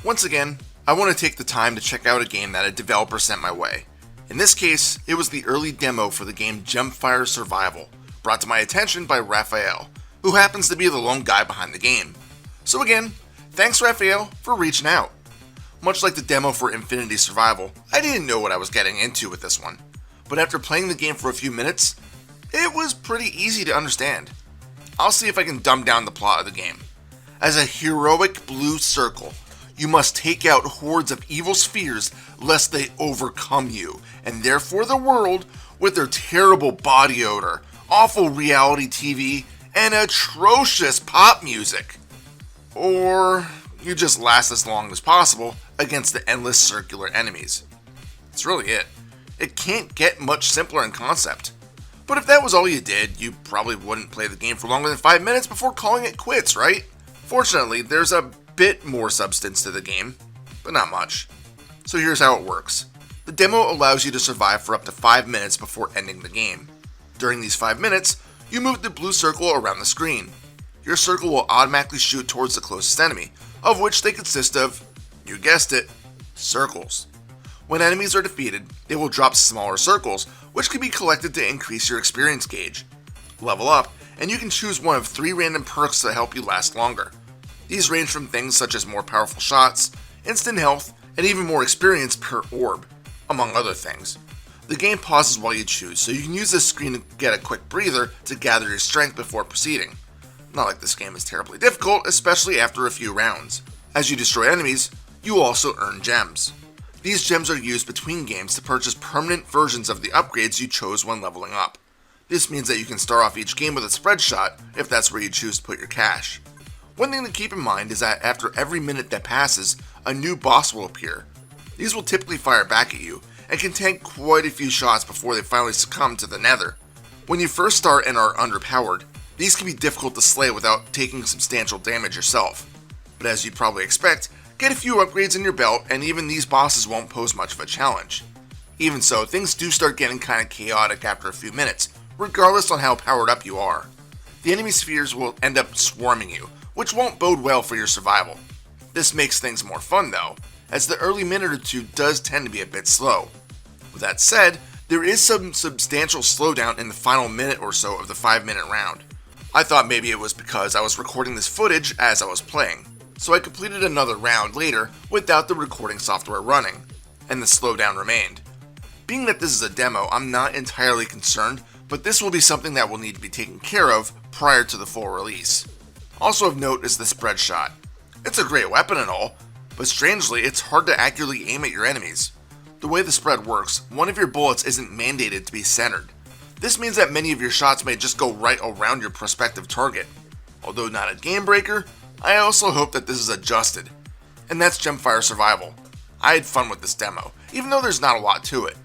Once again, I want to take the time to check out a game that a developer sent my way. In this case, it was the early demo for the game Gemfire Survival, brought to my attention by Rafael, who happens to be the lone guy behind the game. So again, thanks Rafael for reaching out. Much like the demo for Infinity Survival, I didn't know what I was getting into with this one, but after playing the game for a few minutes, it was pretty easy to understand. I'll see if I can dumb down the plot of the game. As a heroic blue circle, you must take out hordes of evil spheres lest they overcome you, and therefore the world, with their terrible body odor, awful reality TV, and atrocious pop music. Or you just last as long as possible against the endless circular enemies. That's really it. It can't get much simpler in concept. But if that was all you did, you probably wouldn't play the game for longer than 5 minutes before calling it quits, right? Fortunately, there's a bit more substance to the game, but not much. So here's how it works. The demo allows you to survive for up to 5 minutes before ending the game. During these 5 minutes, you move the blue circle around the screen. Your circle will automatically shoot towards the closest enemy, of which they consist of, you guessed it, circles. When enemies are defeated, they will drop smaller circles, which can be collected to increase your experience gauge. Level up, and you can choose one of 3 random perks that help you last longer. These range from things such as more powerful shots, instant health, and even more experience per orb, among other things. The game pauses while you choose, so you can use this screen to get a quick breather to gather your strength before proceeding. Not like this game is terribly difficult, especially after a few rounds. As you destroy enemies, you also earn gems. These gems are used between games to purchase permanent versions of the upgrades you chose when leveling up. This means that you can start off each game with a spread shot if that's where you choose to put your cash. One thing to keep in mind is that after every minute that passes, a new boss will appear. These will typically fire back at you, and can tank quite a few shots before they finally succumb to the nether. When you first start and are underpowered, these can be difficult to slay without taking substantial damage yourself. But as you'd probably expect, get a few upgrades in your belt and even these bosses won't pose much of a challenge. Even so, things do start getting kinda chaotic after a few minutes, regardless on how powered up you are. The enemy spheres will end up swarming you, which won't bode well for your survival. This makes things more fun though, as the early minute or two does tend to be a bit slow. With that said, there is some substantial slowdown in the final minute or so of the 5-minute round. I thought maybe it was because I was recording this footage as I was playing, so I completed another round later without the recording software running, and the slowdown remained. Being that this is a demo, I'm not entirely concerned, but this will be something that will need to be taken care of prior to the full release. Also of note is the spread shot. It's a great weapon and all, but strangely it's hard to accurately aim at your enemies. The way the spread works, one of your bullets isn't mandated to be centered. This means that many of your shots may just go right around your prospective target. Although not a game breaker, I also hope that this is adjusted. And that's Gemfire Survival. I had fun with this demo, even though there's not a lot to it.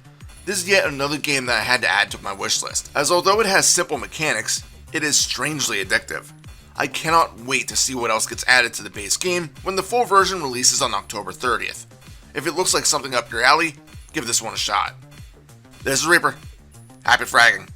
This is yet another game that I had to add to my wishlist, as although it has simple mechanics, it is strangely addictive. I cannot wait to see what else gets added to the base game when the full version releases on October 30th. If it looks like something up your alley, give this one a shot. This is Reaper. Happy fragging.